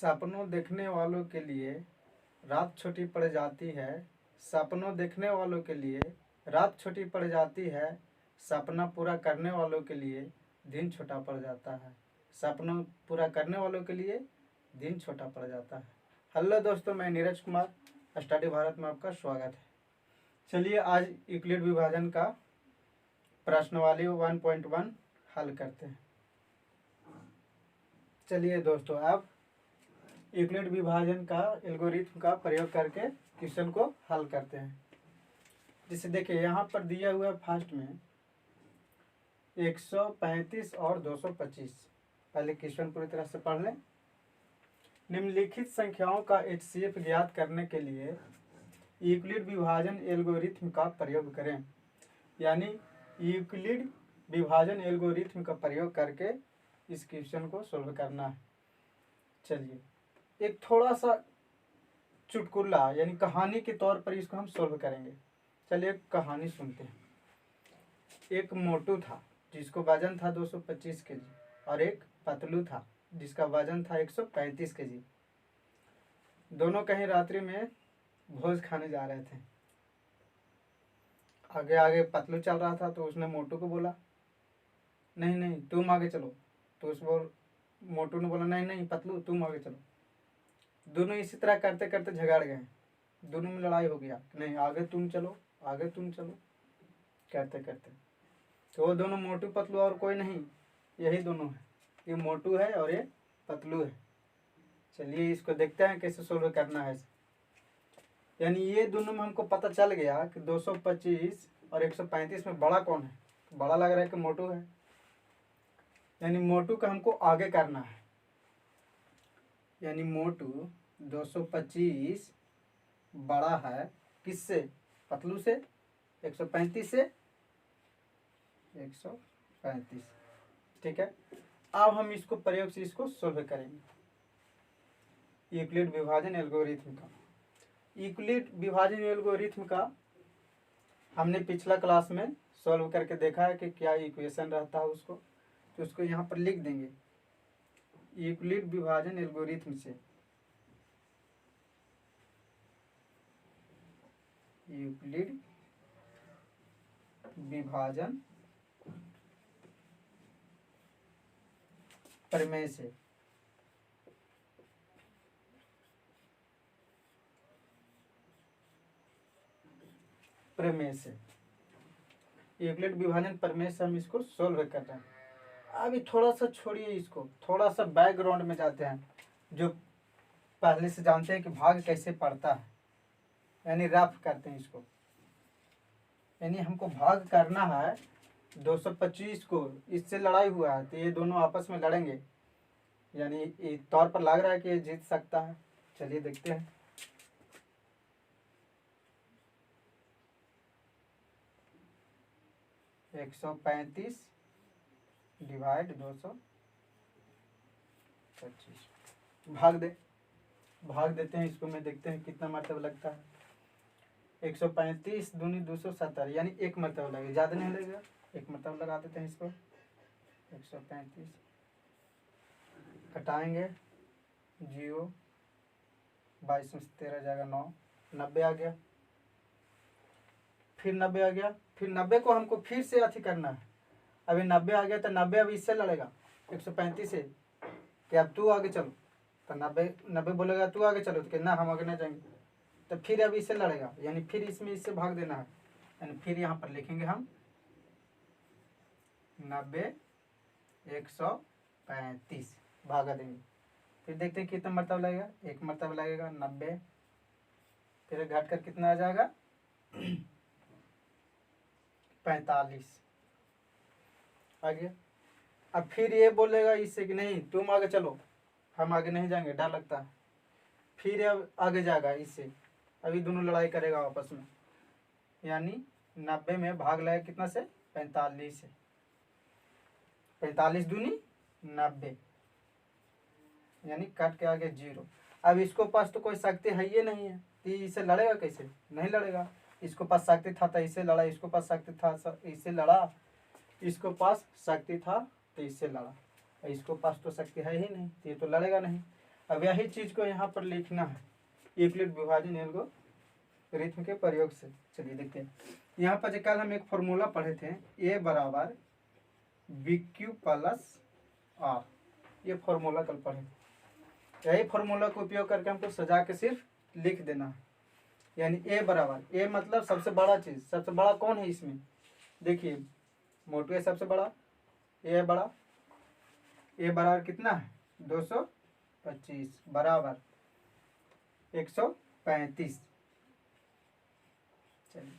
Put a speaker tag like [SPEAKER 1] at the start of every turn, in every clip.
[SPEAKER 1] सपनों देखने वालों के लिए रात छोटी पड़ जाती है। सपनों देखने वालों के लिए रात छोटी पड़ जाती है। सपना पूरा करने वालों के लिए दिन छोटा पड़ जाता है। सपनों पूरा करने वालों के लिए दिन छोटा पड़ जाता है। हेलो दोस्तों, मैं नीरज कुमार, स्टडी भारत में आपका स्वागत है। चलिए आज यूक्लिड विभाजन का प्रश्नावली 1.1 हल करते हैं। चलिए दोस्तों, अब यूक्लिड विभाजन का एल्गोरिथम का प्रयोग करके क्वेश्चन को हल करते हैं। जैसे देखिए यहाँ पर दिया हुआ फर्स्ट में 135 और 225। पहले क्वेश्चन पूरी तरह से पढ़ लें। निम्नलिखित संख्याओं का HCF ज्ञात करने के लिए यूक्लिड विभाजन एल्गोरिथम का प्रयोग करें। यानी यूक्लिड विभाजन एल्गोरिथम का प्रयोग करके इस क्वेश्चन को सोल्व करना है। चलिए एक थोड़ा सा चुटकुला यानी कहानी के तौर पर इसको हम सोल्व करेंगे। चलिए एक कहानी सुनते हैं। एक मोटू था जिसको वजन था 225 केजी और एक पतलू था जिसका वजन था 135 केजी। दोनों कहीं रात्रि में भोज खाने जा रहे थे। आगे आगे पतलू चल रहा था तो उसने मोटू को बोला, नहीं नहीं तुम आगे चलो। तो उस मोटू ने बोला, नहीं नहीं पतलू तुम आगे चलो। दोनों इसी तरह करते करते झगड़ गए। दोनों में लड़ाई हो गया, नहीं आगे तुम चलो, आगे तुम चलो करते करते। तो वो दोनों मोटू पतलू और कोई नहीं, यही दोनों है। ये मोटू है और ये पतलू है। चलिए इसको देखते हैं कैसे सोल्व करना है। यानी ये दोनों में हमको पता चल गया कि 225 और 135 में बड़ा कौन है। बड़ा लग रहा है कि मोटू है, यानी मोटू का हमको आगे करना है। यानी मोटू 225 बड़ा है किससे? पतलू से। 135 से 135। ठीक है, अब हम इसको प्रयोग से इसको सोल्व करेंगे यूक्लिड विभाजन एल्गोरिथम का। यूक्लिड विभाजन एल्गोरिथम का हमने पिछला क्लास में सॉल्व करके देखा है कि क्या इक्वेशन रहता है उसको। तो उसको यहाँ पर लिख देंगे। यूक्लिड विभाजन एल्गोरिथम से यूक्लिड विभाजन प्रमेय से यूक्लिड विभाजन प्रमेय से हम इसको सोल्व कर रहे हैं। अभी थोड़ा सा छोड़िए इसको, थोड़ा सा बैकग्राउंड में जाते हैं। जो पहले से जानते हैं कि भाग कैसे पड़ता है, यानी रफ करते हैं इसको। यानी हमको भाग करना है 225 को। इससे लड़ाई हुआ है तो ये दोनों आपस में लड़ेंगे, यानी इस तौर पर लग रहा है कि ये जीत सकता है। चलिए देखते हैं। एक 135 डिवाइड 225 भाग देते हैं इसको में, देखते हैं कितना मरतबा लगता है। 135 दूनी 270, यानी एक मरतबा लगेगा, ज़्यादा नहीं लगेगा। एक मरतबा लगा देते हैं इसको। 135 कटाएंगे 0, 22 में 13 जाएगा 9, 90 आ गया। फिर 90 आ गया, फिर 90 को हमको फिर से अथी करना है। अभी 90 आ गया तो 90 अब इससे लड़ेगा 135 से कि अब तू आगे चलो। तो 90 बोलेगा तू आगे चलो, तो ना हम आगे नहीं जाएंगे। तो फिर अब इससे लड़ेगा, यानी फिर इसमें इससे भाग देना है। यानी फिर यहाँ पर लिखेंगे हम 90 135 भागा देंगे। फिर देखते हैं कितना मरतबा लगेगा। एक मरतबा लगेगा 90, फिर घट कर कितना आ जाएगा 45 आ गया। अब फिर ये बोलेगा इससे कि नहीं तुम आगे चलो, हम आगे नहीं जाएंगे, डर लगता है। फिर अब आगे जाएगा इससे, अभी दोनों लड़ाई करेगा आपस में। यानी 90 में भाग लगेगा कितना से? 45 से। 45 दूनी 90, यानी कट के आगे 0। अब इसको पास तो कोई शक्ति है ये नहीं है, तो इससे लड़ेगा कैसे? नहीं लड़ेगा। इसको पास शक्ति था तो इससे लड़ा, इसको पास शक्ति था इससे लड़ा, इसको पास शक्ति था तो इससे लड़ा। इसको पास तो शक्ति है ही नहीं, तो ये तो लड़ेगा नहीं। अब यही चीज को यहाँ पर लिखना है यूक्लिड विभाजन एल्गोरिथम के प्रयोग से। चलिए देखते हैं। यहाँ पर जो कल हम एक फॉर्मूला पढ़े थे, ए बराबर बी क्यू प्लस आर, ये फॉर्मूला कल पढ़े। यही फॉर्मूला का उपयोग करके हमको सजा के सिर्फ लिख देना है। यानी ए बराबर, ए मतलब सबसे बड़ा चीज, सबसे बड़ा कौन है इसमें, देखिए मोटू ए सबसे बड़ा, ए बड़ा, ए बराबर कितना है 225 बराबर 135। चलिए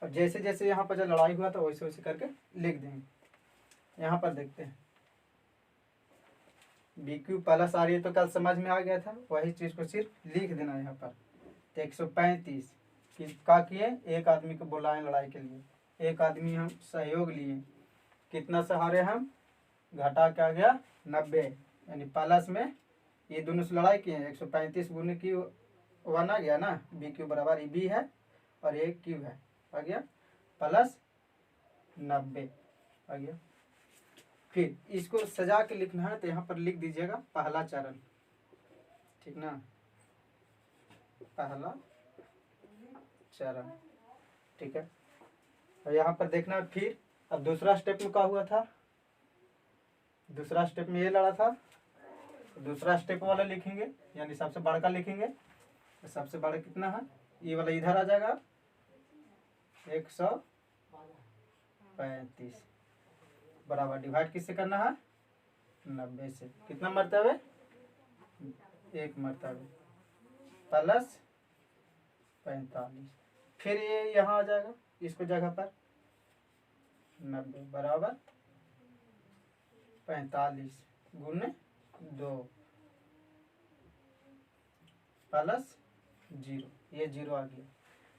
[SPEAKER 1] अब जैसे जैसे यहाँ पर जो लड़ाई हुआ था वैसे वैसे करके लिख देंगे। यहाँ पर देखते हैं बी क्यू प्लस आर, ये तो कल समझ में आ गया था, वही चीज को सिर्फ लिख देना यहाँ पर। तो 135 का किए, एक आदमी को बुलाए लड़ाई के लिए, एक आदमी हम सहयोग लिए, कितना सहारे हम, घटा क्या गया 90, यानी प्लस में ये दोनों से लड़ाई किए 135 गुने की 1 आ गया ना, बी क्यू बराबर ये बी है और एक क्यू है, आ गया प्लस 90 आ गया। फिर इसको सजा के लिखना है, तो यहाँ पर लिख दीजिएगा पहला चरण, ठीक ना, पहला चरण, ठीक है। और यहाँ पर देखना फिर अब दूसरा स्टेप में क्या हुआ था, दूसरा स्टेप में ये लड़ा था, दूसरा स्टेप वाला लिखेंगे, यानी सबसे बड़ा लिखेंगे। तो सबसे बड़ा कितना है, ये वाला इधर आ जाएगा 135 बराबर डिवाइड किससे करना है 90 से, कितना मरतबे, एक मरतबे प्लस 45। फिर ये यहाँ आ जाएगा इसको जगह पर 90 बराबर 45 गुने 2 प्लस 0, ये 0 आ गया।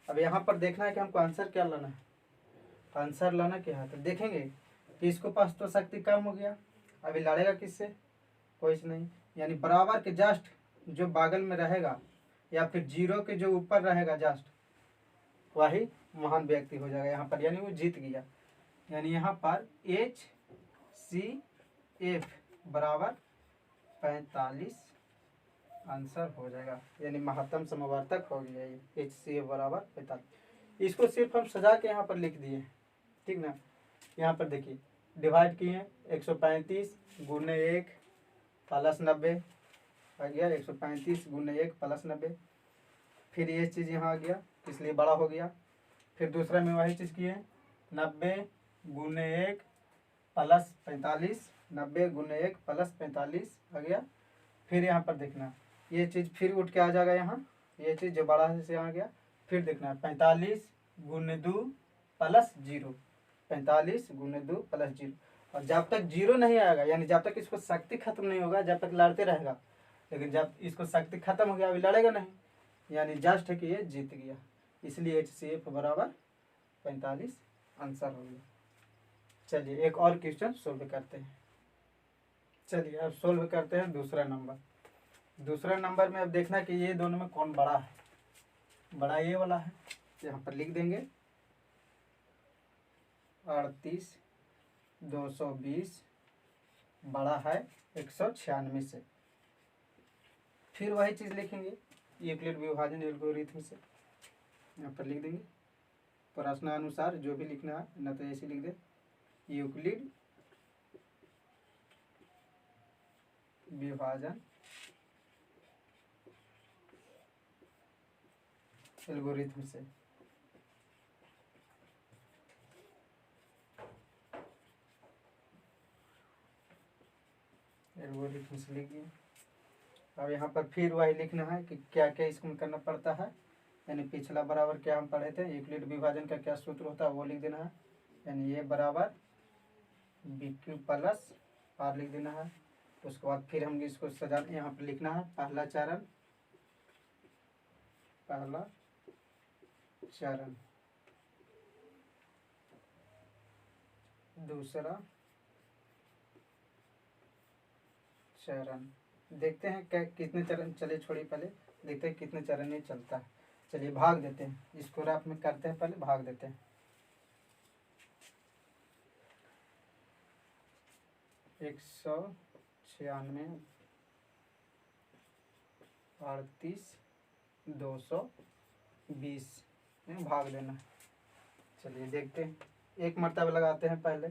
[SPEAKER 1] अब यहाँ पर देखना है कि हमको आंसर क्या लाना है, आंसर लाना क्या है, तो देखेंगे कि इसको पास तो शक्ति कम हो गया, अभी लड़ेगा किससे, कोई से नहीं, यानी बराबर के जस्ट जो बगल में रहेगा या फिर 0 के जो ऊपर रहेगा जस्ट वही महान व्यक्ति हो जाएगा यहाँ पर, यानी वो जीत गया। यानी यहाँ पर HCF बराबर 45 आंसर हो जाएगा, यानी महत्तम समवर्तक हो गया ये HCF बराबर 45। इसको सिर्फ हम सजा के यहाँ पर लिख दिए, ठीक ना। यहाँ पर देखिए डिवाइड किए 135 गुने 1 प्लस 90 आ गया, 135 गुने 1 प्लस 90। फिर ये चीज़ यहाँ आ गया इसलिए बड़ा हो गया। फिर दूसरा में वही चीज़ किए 90 गुने 1 प्लस 45, 90 गुने 1 प्लस 45 आ गया। फिर यहाँ पर देखना ये चीज़ फिर उठ के आ जाएगा यहाँ, ये चीज़ जो बड़ा से आ गया। फिर देखना 45 गुने 2 प्लस 0, 45 गुने 2 प्लस 0। और जब तक 0 नहीं आएगा, यानी जब तक इसको शक्ति खत्म नहीं होगा जब तक लड़ते रहेगा, लेकिन जब इसको शक्ति खत्म हो गया अभी लड़ेगा नहीं, यानी जस्ट है कि ये जीत गया, इसलिए HCF बराबर 45 आंसर हो गया। चलिए एक और क्वेश्चन सोल्व करते हैं। चलिए अब सोल्व करते हैं दूसरा नंबर। दूसरा नंबर में अब देखना कि ये दोनों में कौन बड़ा है, बड़ा ये वाला है, यहाँ पर लिख देंगे 38 220 बड़ा है 196 से। फिर वही चीज़ लिखेंगे यूक्लिड विभाजन एल्गोरिथम से, यहाँ पर लिख देंगे प्रश्नानुसार जो भी लिखना है, न तो ऐसे लिख दे यूक्लिड विभाजन एल्गोरिथम से। एल्गोरिथम से लिख दिए। अब यहाँ पर फिर वही लिखना है कि क्या क्या इसमें करना पड़ता है, यानी पिछला बराबर क्या हम पढ़े थे, यूक्लिड विभाजन का क्या सूत्र होता है वो लिख देना है, यानी ये बराबर BQ प्लस आर लिख देना है। उसके बाद फिर हम इसको सजा यहाँ पर लिखना है पहला चरण, पहला चरण, दूसरा चरण। देखते हैं क्या कितने चरण चले, छोड़िए पहले देखते हैं कितने चरण में चलता है। चलिए भाग देते हैं, इसको रफ में करते हैं, पहले भाग देते हैं। 196 38,220 में भाग देना। चलिए देखते हैं, एक मरतबा लगाते हैं पहले।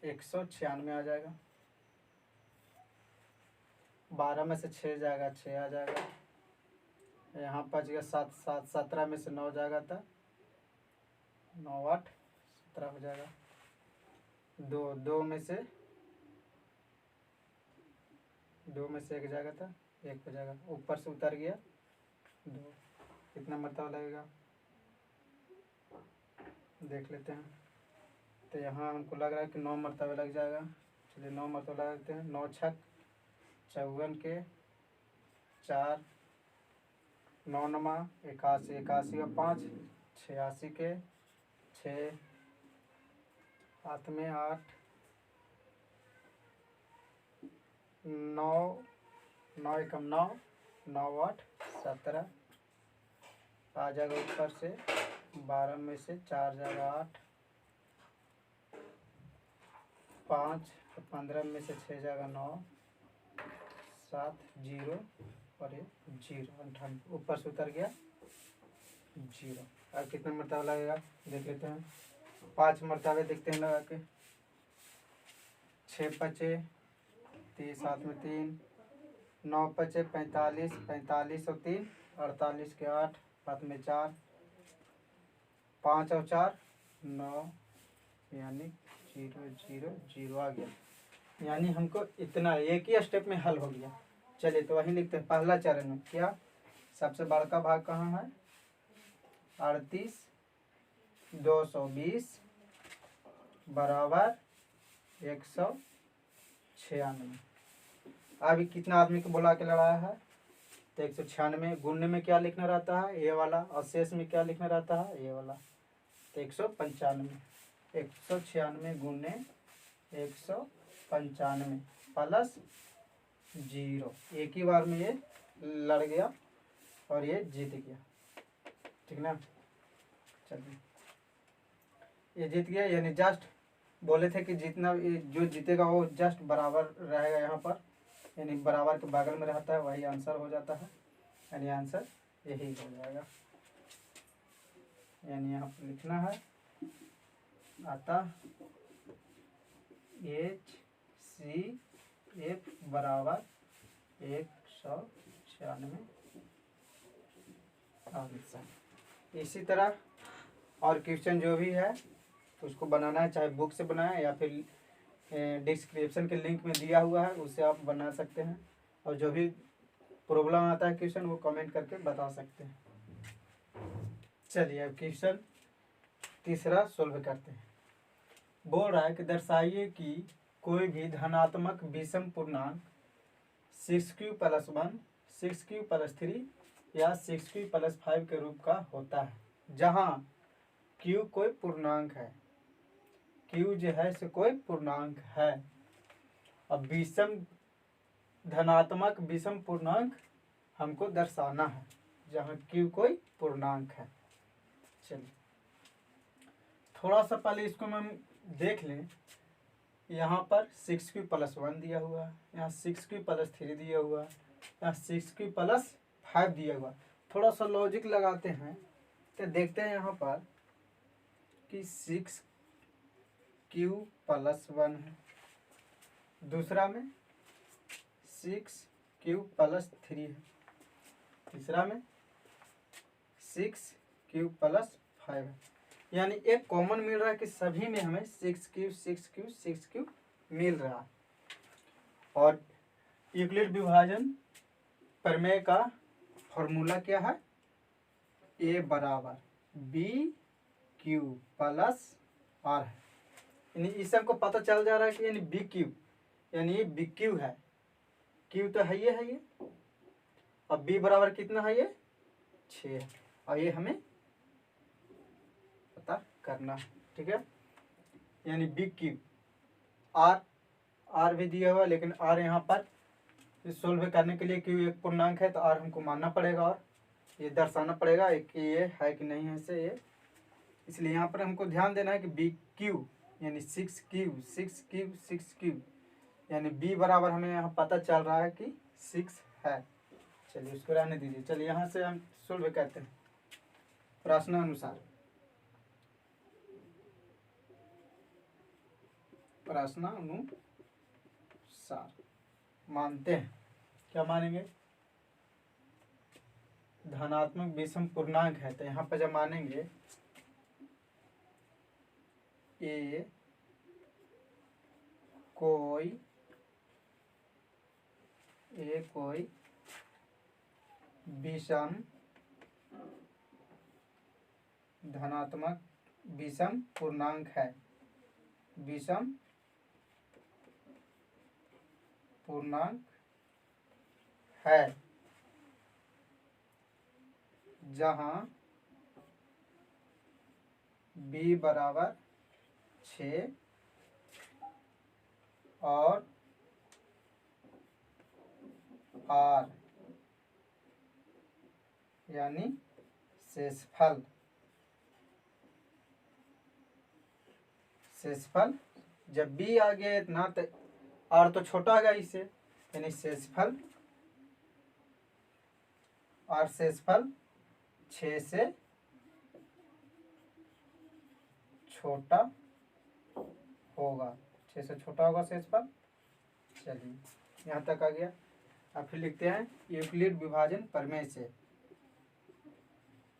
[SPEAKER 1] 196 आ जाएगा, 12 में से 6 जाएगा, 6 आ जाएगा। यहाँ बच गया 7 7, 17 में से 9 जाएगा था, 9 8 17 हो जाएगा। 2 में से 1 जाएगा था, 1 हो जाएगा, ऊपर से उतर गया 2। कितना मरतबा लगेगा देख लेते हैं। तो यहाँ हमको लग रहा है कि 9 मरतबा लग जाएगा। चलिए 9 मरतबा लगा देते हैं। 9 छक 54 के 4, 9 नमा 81, 81 का 5, 86 के 6, 7 में 8, 9 9 एकम 9, 9 8 17 आ जाएगा ऊपर से। 12 में से 4 जाएगा 8, 5 तो 15 में से 6 जाएगा 9, 7 0 और ये 0, 98 ऊपर से उतर गया 0। अब कितना मरतबा लगेगा देख लेते हैं। 5 मरतबे देखते हैं लगा के। 6 पचे 30, 7 में 3, 9 पचे 45, 45 और 3 48 के 8, 7 में 4, 5 और 4 9, यानी 0 0 0 आ गया। यानी हमको इतना एक ही स्टेप में हल हो गया। चलिए तो वही लिखते हैं। पहला चरण में क्या, सबसे बड़का भाग कहाँ है, 38,220 बराबर 196। अभी कितना आदमी को बुला के लड़ाया है, तो 196। गुणने में क्या लिखना रहता है, ये वाला, और शेष में क्या लिखना रहता है, ये वाला। तो 195, 196 गुणे 195 प्लस 0। एक ही बार में ये लड़ गया और ये जीत गया, ठीक ना। चलिए ये जीत गया, यानी जस्ट बोले थे कि जितना जो जीतेगा वो जस्ट बराबर रहेगा यहाँ पर, यानी बराबर के बगल में रहता है, वही आंसर हो जाता है। यानी आंसर यही हो जाएगा। यानी यहाँ पर लिखना है, अतः HCF बराबर 196 आंसर। इसी तरह और क्वेश्चन जो भी है उसको बनाना है, चाहे बुक से बनाए या फिर डिस्क्रिप्शन के लिंक में दिया हुआ है उससे आप बना सकते हैं। और जो भी प्रॉब्लम आता है क्वेश्चन वो कमेंट करके बता सकते हैं। चलिए अब क्वेश्चन तीसरा सोल्व करते हैं। बोल रहा है कि दर्शाइए कि कोई भी धनात्मक विषम पूर्णांक 6q + 1, 6q + 3 या 6q + 5 के रूप का होता है, जहाँ q कोई पूर्णांक है। q जो है से कोई पूर्णांक है। अब विषम धनात्मक विषम पूर्णांक हमको दर्शाना है, जहाँ q कोई पूर्णांक है। चलिए थोड़ा सा पहले इसको हम देख लें। यहाँ पर 6q + 1 दिया हुआ है, यहाँ 6q + 3 दिया हुआ है, यहाँ 6q + 5 दिया हुआ। थोड़ा सा लॉजिक लगाते हैं तो देखते हैं यहाँ पर कि 6q + 1 है, दूसरा में 6q + 3 है, तीसरा में 6q + 5 है। यानी एक कॉमन मिल रहा है कि सभी में हमें 6q 6q 6q मिल रहा है। और यूक्लिड विभाजन प्रमेय का फॉर्मूला क्या है, a बराबर BQ + R है। यानी इस सबको पता चल जा रहा है कि यानी BQ, यानी ये BQ है। Q तो है ये और B बराबर कितना है, ये 6 है, और ये हमें पता करना है, ठीक है। यानी BQ R भी दिया हुआ, लेकिन R यहाँ पर सोल्व करने के लिए Q एक पूर्णांक है तो R हमको मानना पड़ेगा और ये दर्शाना पड़ेगा कि ये है कि नहीं है से ये। इसलिए यहाँ पर हमको ध्यान देना है कि BQ यानी 6Q 6Q 6Q, यानी B बराबर हमें यहाँ पता चल रहा है कि 6 है। चलिए उसको रहने दीजिए। चलिए यहाँ से हम सोल्व करते हैं प्रश्नानुसार। प्रश्नानुसार मानते हैं, क्या मानेंगे, धनात्मक विषम पूर्णांक है तो यहाँ पर जब मानेंगे ए कोई विषम धनात्मक विषम पूर्णांक है, विषम पूर्णांक है जहाँ b बराबर 6 और r यानी शेषफल जब b आ गया इतना तो r तो छोटा होगा इससे, यानी शेषफल r शेषफल 6 से छोटा होगा, 6 से छोटा होगा शेषफल। चलिए यहाँ तक आ गया। अब फिर लिखते हैं यूक्लिड विभाजन प्रमेय से।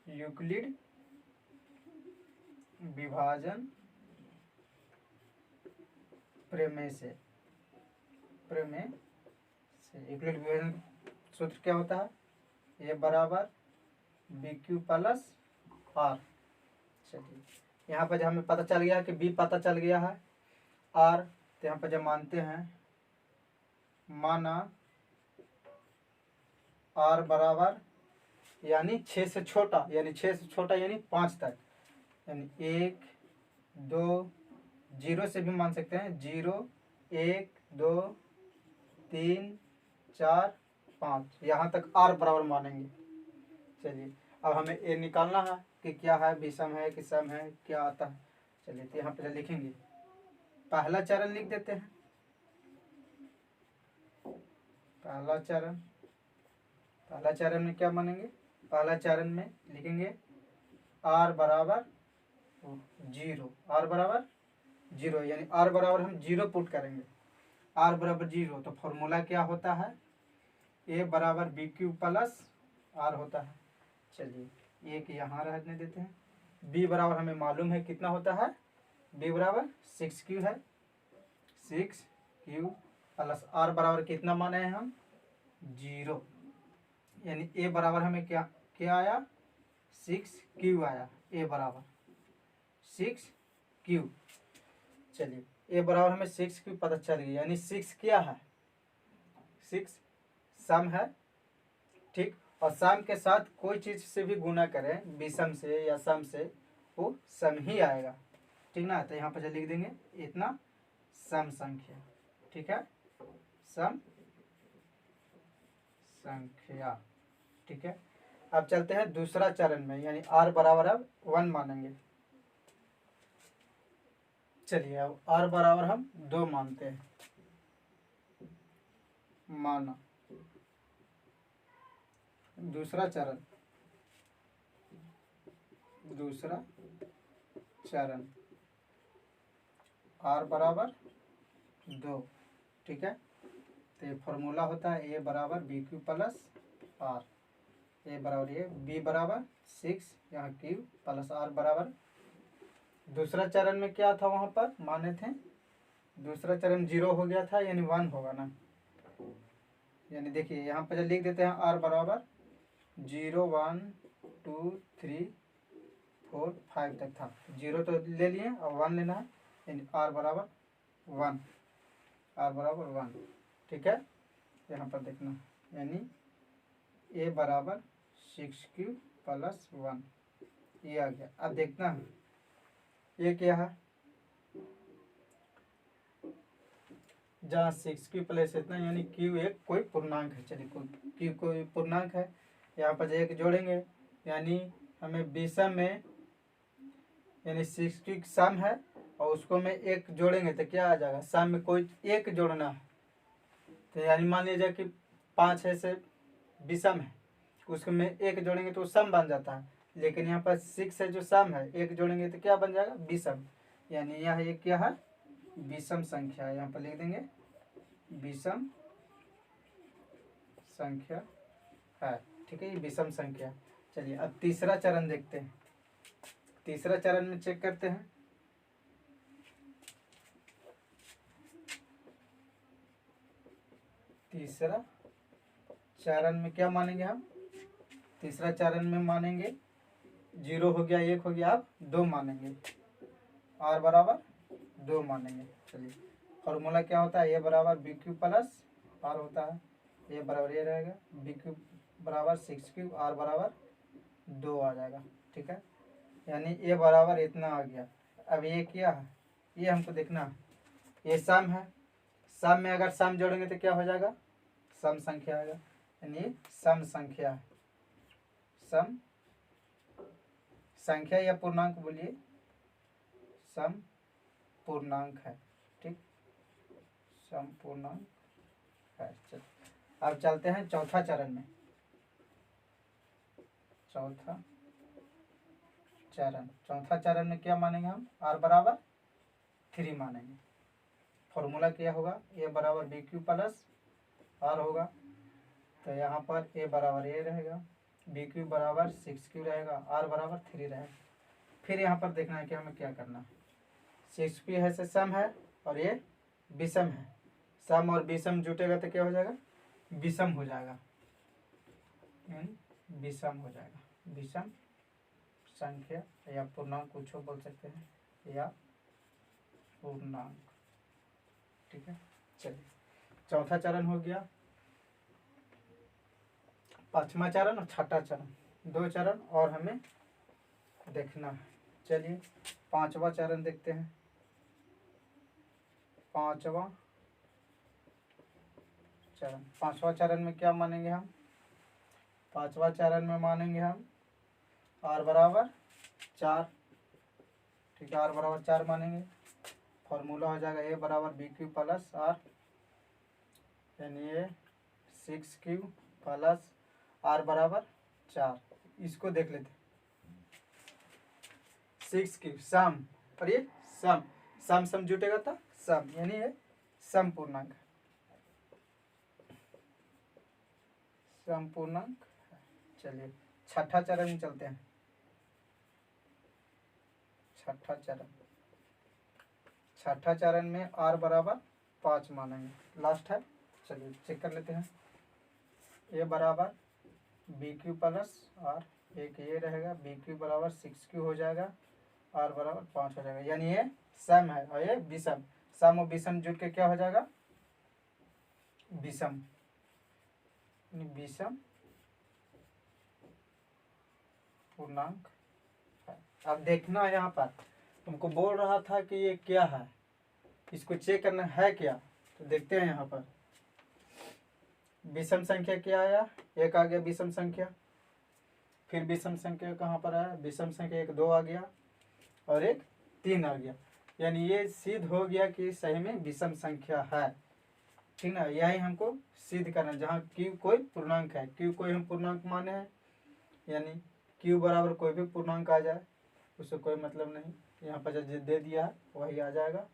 [SPEAKER 1] यूक्लिड विभाजन प्रमेय से यूक्लिड विभाजन सूत्र क्या होता है, ए बराबर बी क्यू प्लस आर। चलिए यहाँ पर जब हमें पता चल गया कि बी पता चल गया है, आर तो यहाँ पर जब मानते हैं, माना आर बराबर यानी 6 से छोटा, यानी 5 तक, यानी 1 2 0 से भी मान सकते हैं, 0 1 2 3 4 5 यहाँ तक आर बराबर मानेंगे। चलिए अब हमें ए निकालना है कि क्या है, विषम है कि सम है, क्या आता है। चलिए तो यहाँ पर लिखेंगे, पहला चरण लिख देते हैं। पहला चरण में क्या मानेंगे, पहला चरण में लिखेंगे आर बराबर 0, यानी आर बराबर हम 0 पुट करेंगे। आर बराबर 0 तो फॉर्मूला क्या होता है, ए बराबर बी क्यू प्लस आर होता है। चलिए एक यहाँ रहने देते हैं। बी बराबर हमें मालूम है कितना होता है, बी बराबर 6Q है, 6Q प्लस आर बराबर कितना माने हैं हम, 0, यानी ए बराबर हमें क्या आया, 6Q आया, ए बराबर 6Q। चलिए ए बराबर हमें 6Q पता चल गया, यानी 6 क्या है, 6 सम है, ठीक। और सम के साथ कोई चीज से भी गुना करें, विषम से या सम से, वो सम ही आएगा, ठीक ना। तो यहाँ पर लिख देंगे इतना सम संख्या, ठीक है, सम संख्या, ठीक है। अब चलते हैं दूसरा चरण में, यानी आर बराबर अब 1 मानेंगे। चलिए अब आर बराबर हम 2 मानते हैं, माना। दूसरा चरण आर बराबर 2, ठीक है। तो ये फॉर्मूला होता है ए बराबर बी क्यू प्लस आर, ए बराबर ये, बी बराबर 6 यहाँ क्यू प्लस आर बराबर। दूसरा चरण में क्या था, वहाँ पर माने थे, दूसरा चरण 0 हो गया था, यानी 1 होगा ना। यानी देखिए यहाँ पर लिख देते हैं आर बराबर 0 1 2 3 4 5 तक था, 0 तो ले लिए, अब 1 लेना है, यानी आर बराबर 1, ठीक है। यहाँ पर देखना, यानी ए बराबर 6Q प्लस 1, ये आ गया। अब देखना है ये क्या है, जहाँ 6Q प्लस इतना, यानी Q एक कोई पूर्णांक है। चलिए Q कोई पूर्णांक है, यहाँ पर एक जोड़ेंगे, यानी हमें विषम में, यानी 6Q सम है और उसको में एक जोड़ेंगे तो क्या आ जाएगा, सम में कोई एक जोड़ना है। तो यानी मान लीजिए कि 5 है से विषम है, उसमें एक जोड़ेंगे तो सम बन जाता है। लेकिन यहाँ पर 6 है जो सम है, एक जोड़ेंगे तो क्या बन जाएगा, विषम। यानी यह ये क्या है, विषम संख्या है। यहाँ पर लिख देंगे विषम संख्या है। ठीक है, ये विषम संख्या। चलिए अब तीसरा चरण देखते हैं। तीसरा चरण में चेक करते हैं। तीसरा चरण में क्या मानेंगे हम, तीसरा चरण में मानेंगे 0 हो गया, 1 हो गया, अब 2 मानेंगे, r बराबर 2 मानेंगे। चलिए फॉर्मूला क्या होता है, a बराबर बी क्यू प्लस r होता है। a बराबर ये रहेगा, बी क्यू बराबर 6 क्यू, r बराबर 2 आ जाएगा। ठीक है, यानी a बराबर इतना आ गया। अब ये क्या है, ये हमको देखना है। ये सम है, सम में अगर सम जोड़ेंगे तो क्या हो जाएगा, सम संख्या आएगा। यानी सम संख्या है, सम संख्या या पूर्णांक बोलिए, सम पूर्णांक है। ठीक, सम पूर्णांक है। चल अब चलते हैं चौथा चरण में। चौथा चरण में क्या मानेंगे हम, r बराबर 3 मानेंगे। फॉर्मूला क्या होगा, a बराबर बी क्यू प्लस r होगा। तो यहाँ पर a बराबर ये रहेगा, बी क्यू बराबर 6 क्यू रहेगा, r बराबर 3 रहेगा। फिर यहाँ पर देखना है कि हमें क्या करना है। 6 क्यू है से सम है और ये विषम है, सम और विषम जुटेगा तो क्या हो जाएगा, विषम हो जाएगा, विषम हो जाएगा। विषम संख्या या पूर्णांक कुछ बोल सकते हैं, या पूर्णांक। ठीक है, चलिए चौथा चरण हो गया। पांचवा चरण और छठा चरण, 2 चरण और हमें देखना है। चलिए पांचवा चरण देखते हैं। पांचवा चरण में क्या मानेंगे हम, पांचवा चरण में मानेंगे हम r बराबर 4। ठीक है, r बराबर 4 मानेंगे। फॉर्मूला हो जाएगा a बराबर बी क्यू प्लस r, यानी ये 6 क्यू प्लस r बराबर 4। इसको देख लेते, 6 क्यू सम और ये सम, सम जुटेगा था सम, यानी ये सम पूर्णांक, सम पूर्णांक। चलिए छठा चरण में चलते हैं। छठा चरण में r बराबर 5 मानेंगे, लास्ट है। चलिए चेक कर लेते हैं। a बराबर बी क्यू प्लस r, एक ये रहेगा, बी क्यू बराबर 6 क्यू हो जाएगा, r बराबर 5 हो जाएगा। यानी ये सम है और ये विषम, सम और विषम जुट के क्या हो जाएगा, विषम, विषम पूर्णांक है। अब देखना यहाँ पर, तुमको बोल रहा था कि ये क्या है, इसको चेक करना है क्या, तो देखते हैं। यहाँ पर विषम संख्या क्या आया, 1 आ गया विषम संख्या। फिर विषम संख्या कहाँ पर आया, विषम संख्या 1 2 आ गया और एक 3 आ गया। यानी ये सिद्ध हो गया कि सही में विषम संख्या है। ठीक ना, यही हमको सिद्ध करना है। जहाँ q कोई पूर्णांक है, q कोई हम पूर्णांक माने हैं, यानी q बराबर कोई भी पूर्णांक आ जाए उससे कोई मतलब नहीं। यहाँ पर जो दे दिया है वही आ जाएगा,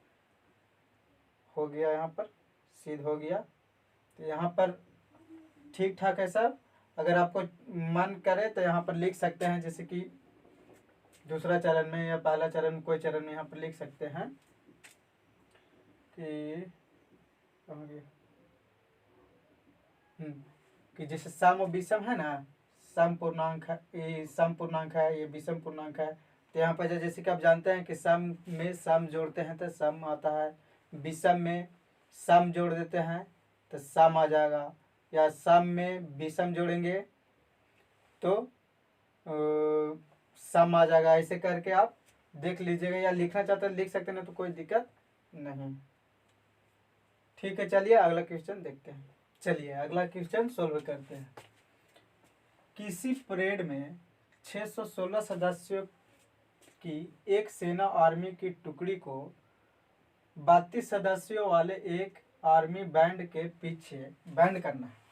[SPEAKER 1] हो गया, यहाँ पर सिद्ध हो गया। तो यहाँ पर ठीक ठाक है सब। अगर आपको मन करे तो यहाँ पर लिख सकते हैं, जैसे कि दूसरा चरण में या पहला चरण में, कोई चरण में यहाँ पर लिख सकते हैं कि कि जैसे सम और विषम है ना, सम पूर्णांक है, ये सम पूर्णांक है, ये विषम पूर्णांक है। तो यहाँ पर जैसे कि आप जानते हैं कि सम में सम जोड़ते हैं तो सम आता है, विषम में सम जोड़ देते हैं तो सम आ जाएगा, या सम में विषम जोड़ेंगे तो सम आ जाएगा। ऐसे करके आप देख लीजिएगा, या लिखना चाहते हैं लिख सकते हैं, तो कोई दिक्कत नहीं। ठीक है, चलिए अगला क्वेश्चन देखते हैं। चलिए अगला क्वेश्चन सोल्व करते हैं। किसी परेड में 616 सदस्यों की एक सेना आर्मी की टुकड़ी को 32 सदस्यों वाले एक आर्मी बैंड के पीछे बैंड करना है।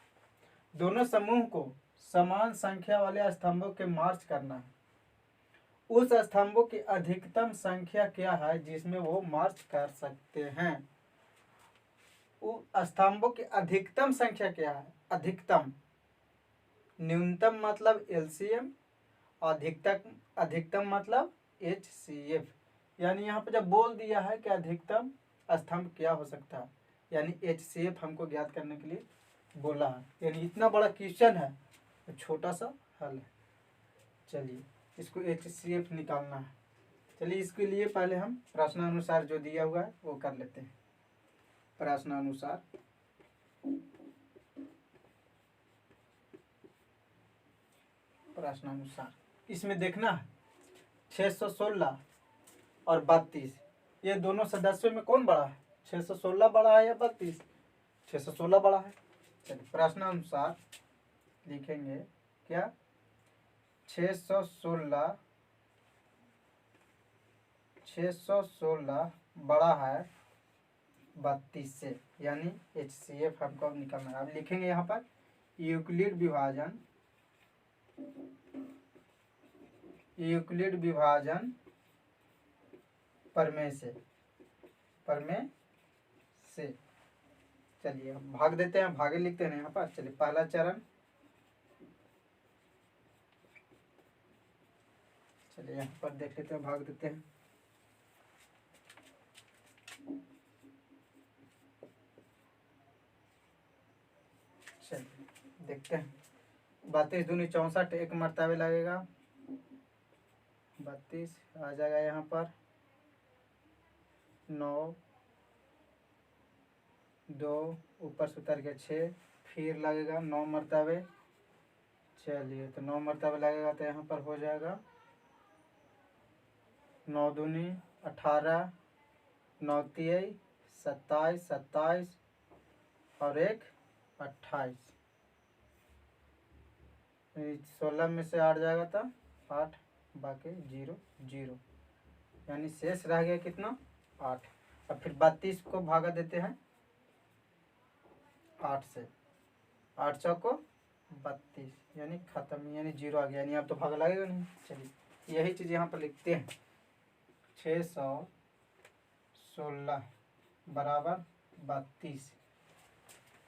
[SPEAKER 1] दोनों समूह को समान संख्या वाले स्तंभों के मार्च करना है। उस स्तंभों की अधिकतम संख्या क्या है जिसमें वो मार्च कर सकते हैं। स्तंभों की अधिकतम संख्या क्या है? अधिकतम, न्यूनतम मतलब एलसीएम, अधिकतम मतलब एचसीएफ। यानी यहाँ पे जब बोल दिया है कि अधिकतम स्तंभ क्या हो सकता है, यानी एचसीएफ हमको ज्ञात करने के लिए बोला है। यानी इतना बड़ा क्वेश्चन है तो छोटा सा हल है। चलिए इसको एचसीएफ निकालना है। चलिए इसके लिए पहले हम प्रश्नानुसार जो दिया हुआ है वो कर लेते हैं। प्रश्नानुसार इसमें देखना है 616 और 32, ये दोनों सदस्यों में कौन बड़ा है? 616 बड़ा है या 32? 616 बड़ा है। चलिए प्रश्नानुसार लिखेंगे क्या? 616 बड़ा है 32 से, यानी एचसीएफ हमको अब निकालना है। अब लिखेंगे यहाँ पर यूक्लिड विभाजन प्रमेय से। चलिए हम भाग देते हैं, भागे लिखते हैं यहाँ पर। चलिए पहला चरण, चलिए यहाँ पर देख लेते हैं, भाग देते हैं। चलिए देखते हैं। 32 दूनी 64, एक मरतबे लगेगा 32 आ जाएगा यहाँ पर। 9 2 ऊपर से उतर के 6 फिर लगेगा 9 मरतबे। चलिए तो 9 मरतबे लगेगा तो यहाँ पर हो जाएगा 9 दूनी 18, 9 तियाई 27, 27 और 1 28। 16 में से 8 जाएगा तो 8, बाकी 0 0, यानी शेष रह गया कितना? 8। अब फिर 32 को भागा देते हैं 8 से, 8 चौको 32, यानी खत्म, यानी 0 आ गया, यानी अब तो भागा लगेगा नहीं। चलिए यही चीज़ यहाँ पर लिखते हैं। 616 बराबर 32,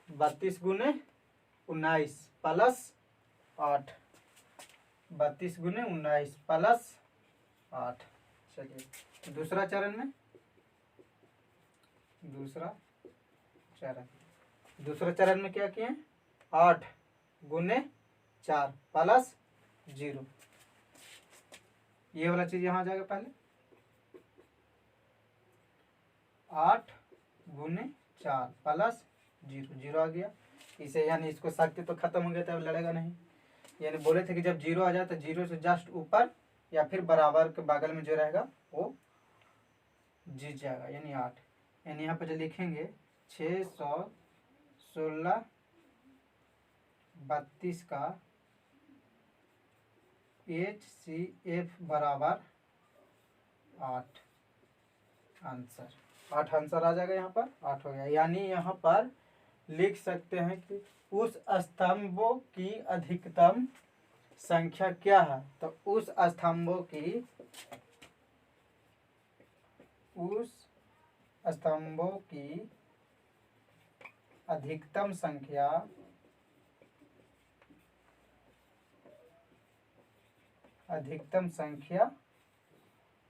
[SPEAKER 1] 32 गुने 19 प्लस 8, 32 गुने 19 प्लस 8। चलिए दूसरा चरण में, दूसरा चरण में क्या किए? 8 गुने 4 प्लस 0, ये वाला चीज यहाँ आ जाएगा। पहले 8 गुने 4 प्लस 0, 0 आ गया इसे, यानी इसको सकते तो खत्म हो गया था, अब लड़ेगा नहीं। यानी बोले थे कि जब 0 आ जाए तो 0 से जस्ट ऊपर या फिर बराबर के बगल में जो रहेगा वो जीत जाएगा, यानी 8। यानी यहाँ पर जो लिखेंगे 616 32 का HCF बराबर 8 आंसर। 8 आंसर आ जाएगा यहाँ पर, 8 हो गया। यानी यहाँ पर लिख सकते हैं कि उस स्तंभों की अधिकतम संख्या क्या है? तो उस स्तंभों की अधिकतम संख्या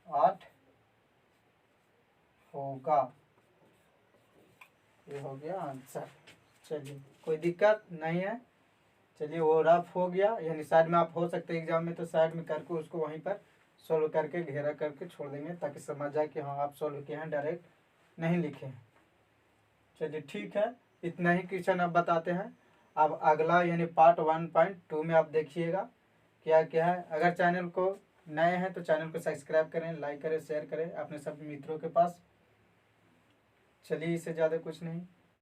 [SPEAKER 1] 8 होगा। ये हो गया आंसर। चलिए कोई दिक्कत नहीं है। चलिए वो रफ हो गया, यानी साइड में आप हो सकते हैं एग्जाम में तो साइड में करके उसको वहीं पर सॉल्व करके घेरा करके छोड़ देंगे, ताकि समझ जाए कि हाँ आप सॉल्व किए हैं, डायरेक्ट नहीं लिखे हैं। चलिए ठीक है, इतना ही क्वेश्चन अब बताते हैं। अब अगला यानी पार्ट 1.2 में आप देखिएगा क्या क्या है। अगर चैनल को नए हैं तो चैनल को सब्सक्राइब करें, लाइक करें, शेयर करें अपने सब मित्रों के पास। चलिए इससे ज़्यादा कुछ नहीं।